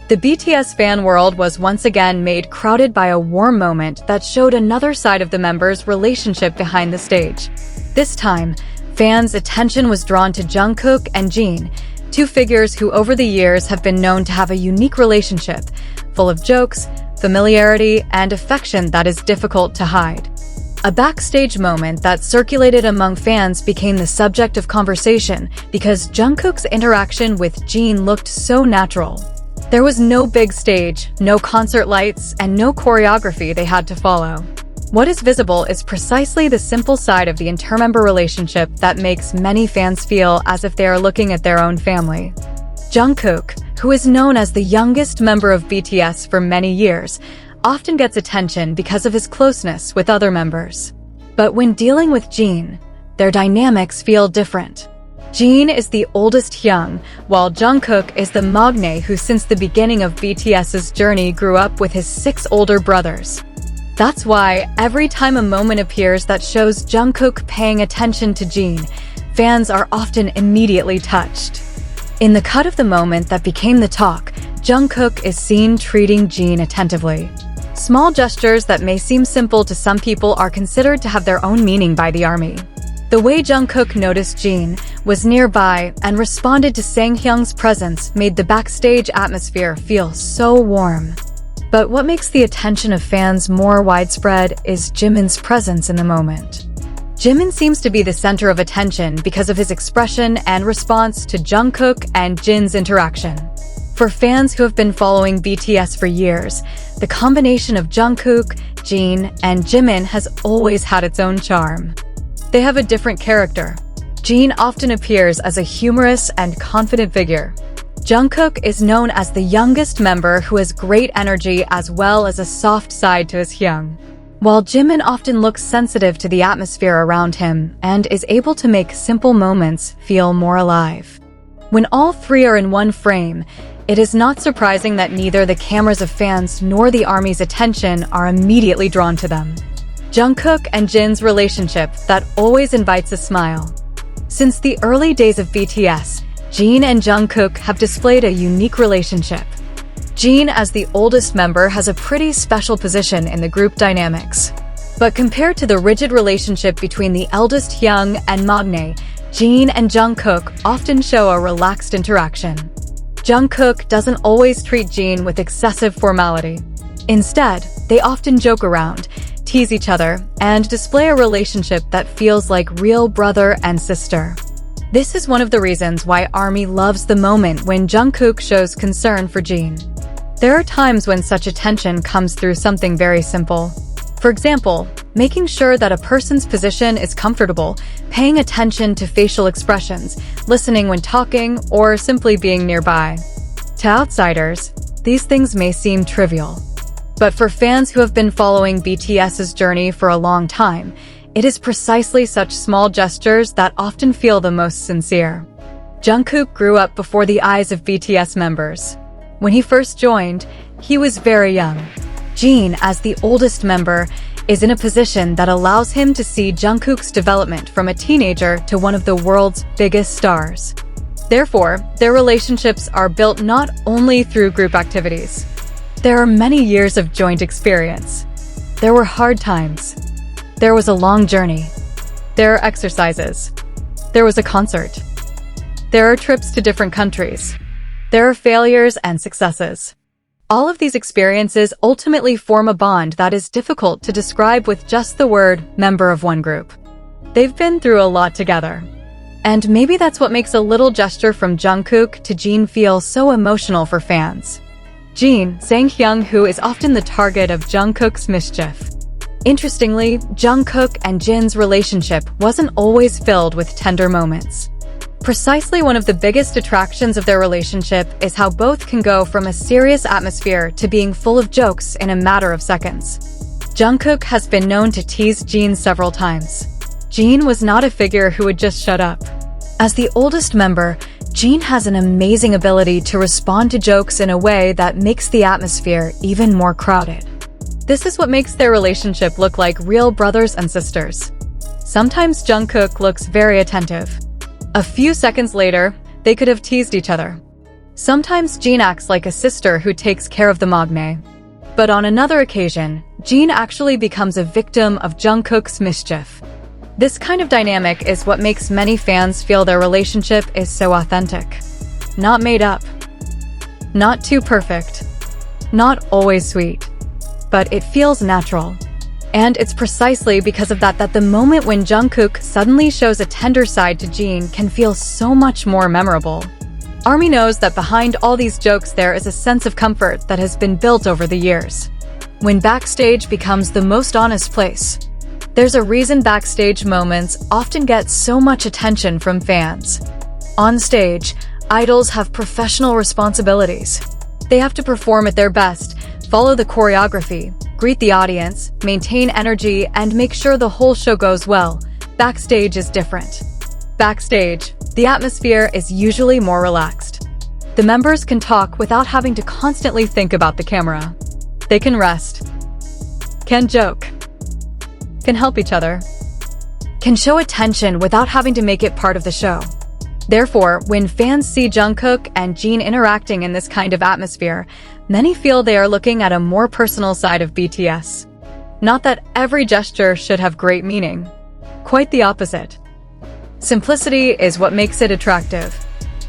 The BTS fan world was once again made crowded by a warm moment that showed another side of the members' relationship behind the stage. This time, fans' attention was drawn to Jungkook and Jin, two figures who over the years have been known to have a unique relationship, full of jokes, familiarity, and affection that is difficult to hide. A backstage moment that circulated among fans became the subject of conversation because Jungkook's interaction with Jin looked so natural. There was no big stage, no concert lights, and no choreography they had to follow. What is visible is precisely the simple side of the intermember relationship that makes many fans feel as if they are looking at their own family. Jungkook, who is known as the youngest member of BTS for many years, often gets attention because of his closeness with other members. But when dealing with Jin, their dynamics feel different. Jin is the oldest hyung, while Jungkook is the maknae who since the beginning of BTS's journey grew up with his 6 older brothers. That's why, every time a moment appears that shows Jungkook paying attention to Jin, fans are often immediately touched. In the cut of the moment that became the talk, Jungkook is seen treating Jin attentively. Small gestures that may seem simple to some people are considered to have their own meaning by the ARMY. The way Jungkook noticed Jin, was nearby, and responded to Sanghyung's presence made the backstage atmosphere feel so warm. But what makes the attention of fans more widespread is Jimin's presence in the moment. Jimin seems to be the center of attention because of his expression and response to Jungkook and Jin's interaction. For fans who have been following BTS for years, the combination of Jungkook, Jin, and Jimin has always had its own charm. They have a different character. Jin often appears as a humorous and confident figure. Jungkook is known as the youngest member who has great energy as well as a soft side to his hyung. While Jimin often looks sensitive to the atmosphere around him and is able to make simple moments feel more alive. When all three are in one frame, it is not surprising that neither the cameras of fans nor the ARMY's attention are immediately drawn to them. Jungkook and Jin's relationship that always invites a smile. Since the early days of BTS, Jin and Jungkook have displayed a unique relationship. Jin, as the oldest member, has a pretty special position in the group dynamics. But compared to the rigid relationship between the eldest hyung and maknae, Jin and Jungkook often show a relaxed interaction. Jungkook doesn't always treat Jin with excessive formality. Instead, they often joke around, tease each other, and display a relationship that feels like real brother and sister. This is one of the reasons why ARMY loves the moment when Jungkook shows concern for Jin. There are times when such attention comes through something very simple. For example, making sure that a person's position is comfortable, paying attention to facial expressions, listening when talking, or simply being nearby. To outsiders, these things may seem trivial. But for fans who have been following BTS's journey for a long time, it is precisely such small gestures that often feel the most sincere. Jungkook grew up before the eyes of BTS members. When he first joined, he was very young. Jin, as the oldest member, is in a position that allows him to see Jungkook's development from a teenager to one of the world's biggest stars. Therefore, their relationships are built not only through group activities. There are many years of joint experience. There were hard times. There was a long journey. There are exercises. There was a concert. There are trips to different countries. There are failures and successes. All of these experiences ultimately form a bond that is difficult to describe with just the word member of one group. They've been through a lot together. And maybe that's what makes a little gesture from Jungkook to Jin feel so emotional for fans. Jin, Sanghyung, who is often the target of Jungkook's mischief. Interestingly, Jungkook and Jin's relationship wasn't always filled with tender moments. Precisely one of the biggest attractions of their relationship is how both can go from a serious atmosphere to being full of jokes in a matter of seconds. Jungkook has been known to tease Jin several times. Jin was not a figure who would just shut up. As the oldest member, Jin has an amazing ability to respond to jokes in a way that makes the atmosphere even more crowded. This is what makes their relationship look like real brothers and sisters. Sometimes Jungkook looks very attentive. A few seconds later, they could have teased each other. Sometimes Jin acts like a sister who takes care of the maknae. But on another occasion, Jin actually becomes a victim of Jungkook's mischief. This kind of dynamic is what makes many fans feel their relationship is so authentic. Not made up. Not too perfect. Not always sweet. But it feels natural. And it's precisely because of that the moment when Jungkook suddenly shows a tender side to Jin can feel so much more memorable. ARMY knows that behind all these jokes there is a sense of comfort that has been built over the years. When backstage becomes the most honest place, there's a reason backstage moments often get so much attention from fans. On stage, idols have professional responsibilities. They have to perform at their best, follow the choreography, greet the audience, maintain energy, and make sure the whole show goes well. Backstage is different. Backstage, the atmosphere is usually more relaxed. The members can talk without having to constantly think about the camera. They can rest, can joke, can help each other, can show attention without having to make it part of the show. Therefore, when fans see Jungkook and Jin interacting in this kind of atmosphere, many feel they are looking at a more personal side of BTS. Not that every gesture should have great meaning. Quite the opposite. Simplicity is what makes it attractive.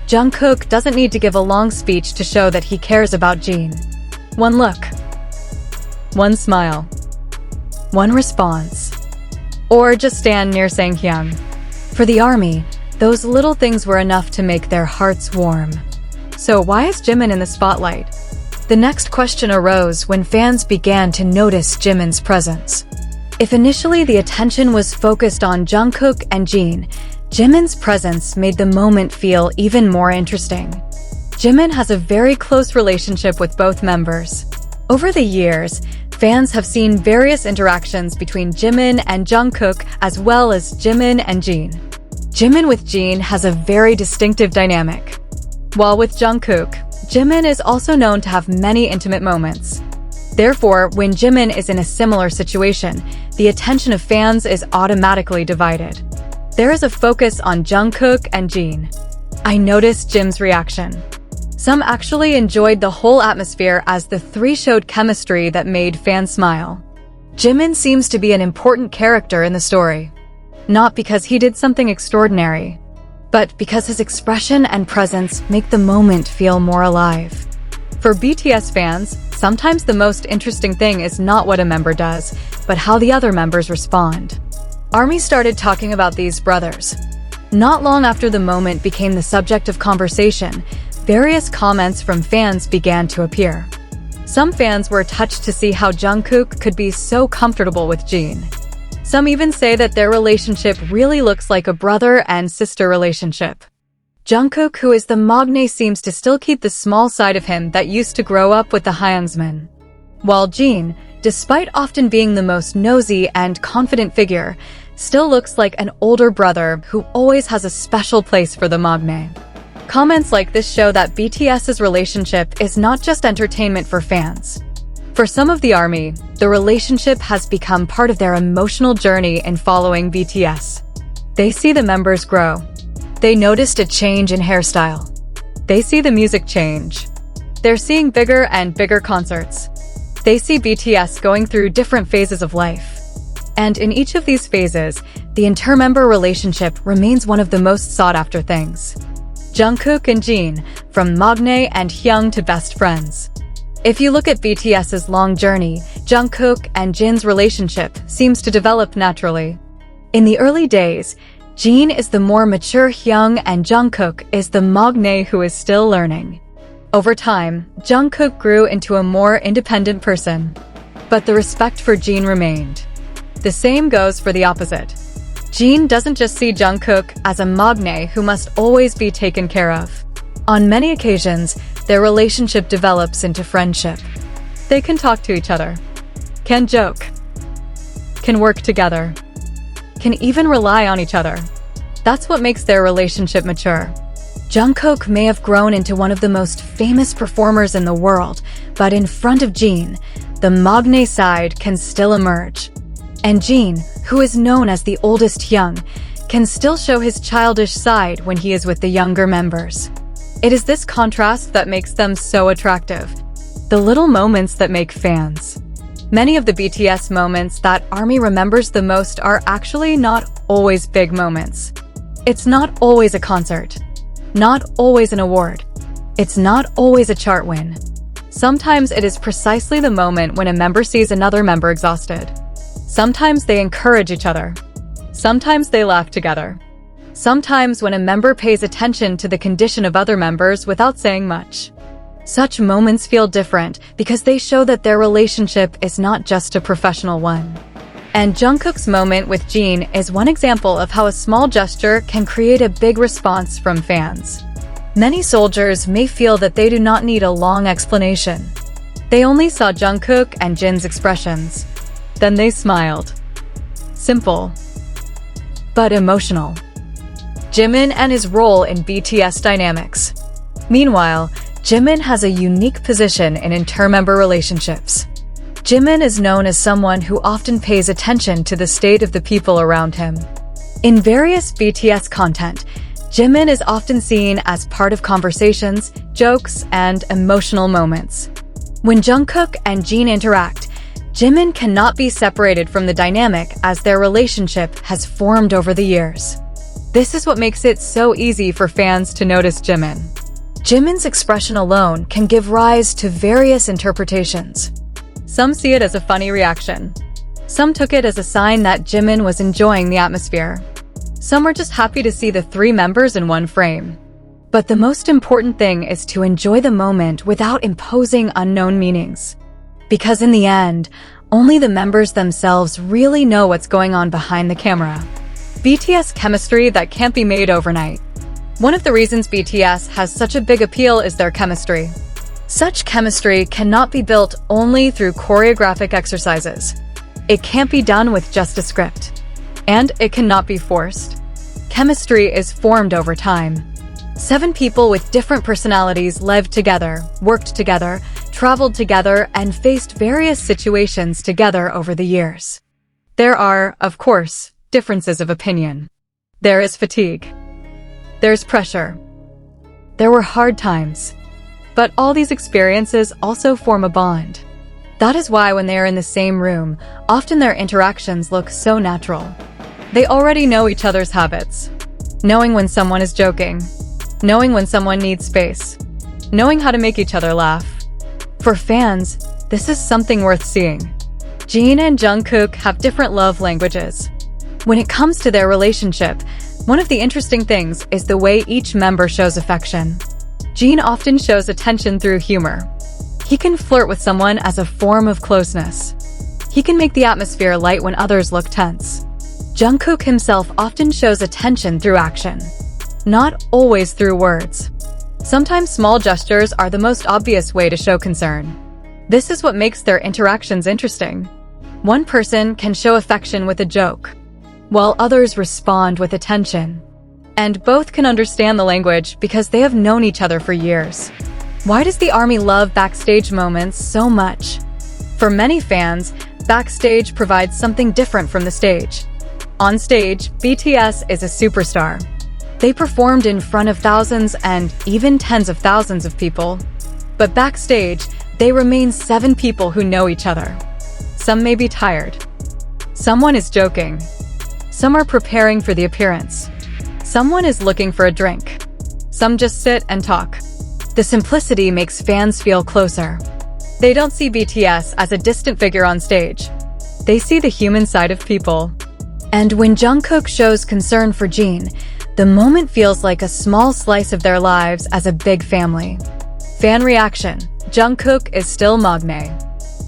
Jungkook doesn't need to give a long speech to show that he cares about Jin. One look, one smile, one response, or just stand near saying hyung. For the ARMY, those little things were enough to make their hearts warm. So why is Jimin in the spotlight? The next question arose when fans began to notice Jimin's presence. If initially the attention was focused on Jungkook and Jin, Jimin's presence made the moment feel even more interesting. Jimin has a very close relationship with both members. Over the years, fans have seen various interactions between Jimin and Jungkook as well as Jimin and Jin. Jimin with Jin has a very distinctive dynamic. While with Jungkook, Jimin is also known to have many intimate moments. Therefore, when Jimin is in a similar situation, the attention of fans is automatically divided. There is a focus on Jungkook and Jin. I noticed Jim's reaction. Some actually enjoyed the whole atmosphere as the three showed chemistry that made fans smile. Jimin seems to be an important character in the story. Not because he did something extraordinary, but because his expression and presence make the moment feel more alive. For BTS fans, sometimes the most interesting thing is not what a member does, but how the other members respond. ARMY started talking about these brothers. Not long after the moment became the subject of conversation, various comments from fans began to appear. Some fans were touched to see how Jungkook could be so comfortable with Jin. Some even say that their relationship really looks like a brother and sister relationship. Jungkook, who is the maknae, seems to still keep the small side of him that used to grow up with the hyungsman. While Jin, despite often being the most nosy and confident figure, still looks like an older brother who always has a special place for the maknae. Comments like this show that BTS's relationship is not just entertainment for fans. For some of the ARMY, the relationship has become part of their emotional journey in following BTS. They see the members grow. They noticed a change in hairstyle. They see the music change. They're seeing bigger and bigger concerts. They see BTS going through different phases of life. And in each of these phases, the inter-member relationship remains one of the most sought-after things. Jungkook and Jin, from maknae and hyung to best friends. If you look at BTS's long journey, Jungkook and Jin's relationship seems to develop naturally. In the early days, Jin is the more mature hyung and Jungkook is the maknae who is still learning. Over time, Jungkook grew into a more independent person. But the respect for Jin remained. The same goes for the opposite. Jin doesn't just see Jungkook as a maknae who must always be taken care of. On many occasions, their relationship develops into friendship. They can talk to each other, can joke, can work together, can even rely on each other. That's what makes their relationship mature. Jungkook may have grown into one of the most famous performers in the world, but in front of Jin, the maknae side can still emerge. And Jin, who is known as the oldest hyung, can still show his childish side when he is with the younger members. It is this contrast that makes them so attractive. The little moments that make fans. Many of the BTS moments that ARMY remembers the most are actually not always big moments. It's not always a concert. Not always an award. It's not always a chart win. Sometimes it is precisely the moment when a member sees another member exhausted. Sometimes they encourage each other. Sometimes they laugh together. Sometimes when a member pays attention to the condition of other members without saying much. Such moments feel different because they show that their relationship is not just a professional one. And Jungkook's moment with Jin is one example of how a small gesture can create a big response from fans. Many soldiers may feel that they do not need a long explanation. They only saw Jungkook and Jin's expressions. Then they smiled. Simple, but emotional. Jimin and his role in BTS dynamics. Meanwhile, Jimin has a unique position in inter-member relationships. Jimin is known as someone who often pays attention to the state of the people around him. In various BTS content, Jimin is often seen as part of conversations, jokes, and emotional moments. When Jungkook and Jin interact, Jimin cannot be separated from the dynamic as their relationship has formed over the years. This is what makes it so easy for fans to notice Jimin. Jimin's expression alone can give rise to various interpretations. Some see it as a funny reaction. Some took it as a sign that Jimin was enjoying the atmosphere. Some were just happy to see the three members in one frame. But the most important thing is to enjoy the moment without imposing unknown meanings. Because in the end, only the members themselves really know what's going on behind the camera. BTS chemistry that can't be made overnight. One of the reasons BTS has such a big appeal is their chemistry. Such chemistry cannot be built only through choreographic exercises. It can't be done with just a script. And it cannot be forced. Chemistry is formed over time. 7 people with different personalities lived together, worked together, traveled together, and faced various situations together over the years. There are, of course, differences of opinion. There is fatigue. There's pressure. There were hard times. But all these experiences also form a bond. That is why when they are in the same room, often their interactions look so natural. They already know each other's habits. Knowing when someone is joking. Knowing when someone needs space. Knowing how to make each other laugh. For fans, this is something worth seeing. Jin and Jungkook have different love languages. When it comes to their relationship, one of the interesting things is the way each member shows affection. Jin often shows attention through humor. He can flirt with someone as a form of closeness. He can make the atmosphere light when others look tense. Jungkook himself often shows attention through action, not always through words. Sometimes small gestures are the most obvious way to show concern. This is what makes their interactions interesting. One person can show affection with a joke, while others respond with attention. And both can understand the language because they have known each other for years. Why does the ARMY love backstage moments so much? For many fans, backstage provides something different from the stage. On stage, BTS is a superstar. They performed in front of thousands and even tens of thousands of people. But backstage, they remain 7 people who know each other. Some may be tired. Someone is joking. Some are preparing for the appearance. Someone is looking for a drink. Some just sit and talk. The simplicity makes fans feel closer. They don't see BTS as a distant figure on stage. They see the human side of people. And when Jungkook shows concern for Jin, the moment feels like a small slice of their lives as a big family. Fan reaction: Jungkook is still maknae.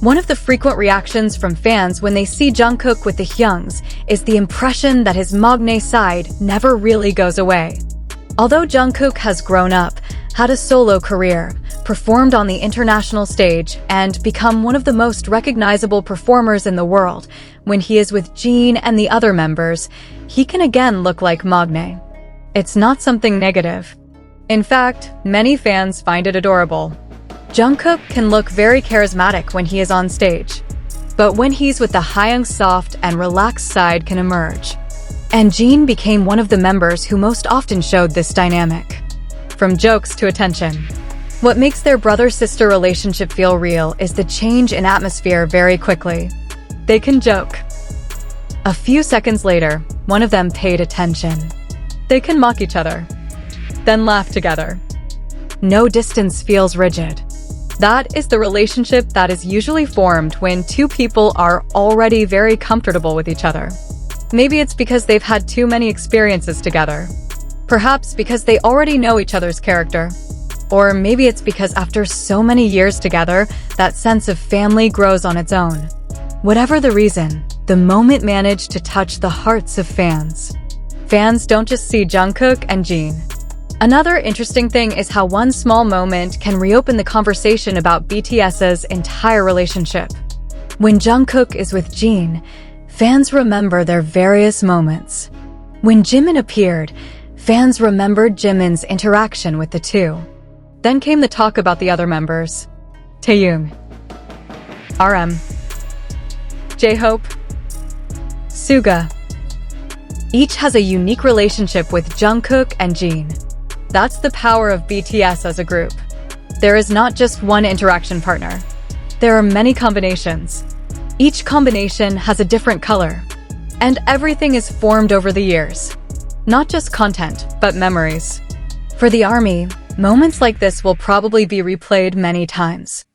One of the frequent reactions from fans when they see Jungkook with the hyungs is the impression that his maknae side never really goes away. Although Jungkook has grown up, had a solo career, performed on the international stage, and become one of the most recognizable performers in the world, when he is with Jin and the other members, he can again look like maknae. It's not something negative. In fact, many fans find it adorable. Jungkook can look very charismatic when he is on stage, but when he's with the hyung, soft and relaxed side can emerge. And Jin became one of the members who most often showed this dynamic. from jokes to attention. What makes their brother-sister relationship feel real is the change in atmosphere very quickly. They can joke. A few seconds later, one of them paid attention. They can mock each other, then laugh together. No distance feels rigid. That is the relationship that is usually formed when two people are already very comfortable with each other. Maybe it's because they've had too many experiences together. Perhaps because they already know each other's character. Or maybe it's because after so many years together, that sense of family grows on its own. Whatever the reason, the moment managed to touch the hearts of fans. Fans don't just see Jungkook and Jin. Another interesting thing is how one small moment can reopen the conversation about BTS's entire relationship. When Jungkook is with Jin, fans remember their various moments. When Jimin appeared, fans remembered Jimin's interaction with the two. Then came the talk about the other members. Taehyung, RM, J-Hope, Suga. Each has a unique relationship with Jungkook and Jin. That's the power of BTS as a group. There is not just one interaction partner. There are many combinations. Each combination has a different color. And everything is formed over the years. Not just content, but memories. For the ARMY, moments like this will probably be replayed many times.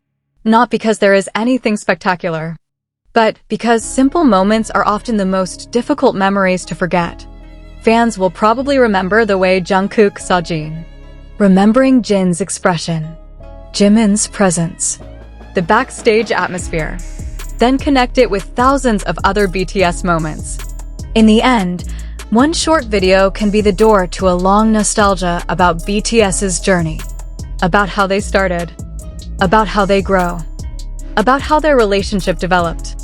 Not because there is anything spectacular, but because simple moments are often the most difficult memories to forget. Fans will probably remember the way Jungkook saw Jin, remembering Jin's expression, Jimin's presence, the backstage atmosphere, then connect it with thousands of other BTS moments. In the end, one short video can be the door to a long nostalgia about BTS's journey, about how they started, about how they grow, about how their relationship developed,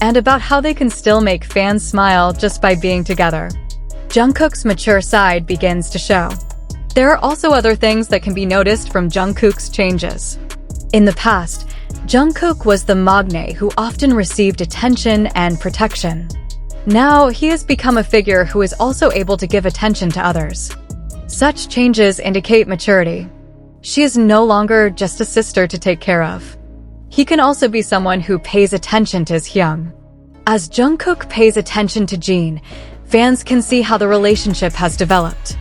and about how they can still make fans smile just by being together. Jungkook's mature side begins to show. There are also other things that can be noticed from Jungkook's changes. In the past, Jungkook was the maknae who often received attention and protection. Now, he has become a figure who is also able to give attention to others. Such changes indicate maturity. She is no longer just a sister to take care of. He can also be someone who pays attention to his hyung. As Jungkook pays attention to Jin, fans can see how the relationship has developed.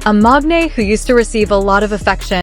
A maknae who used to receive a lot of affection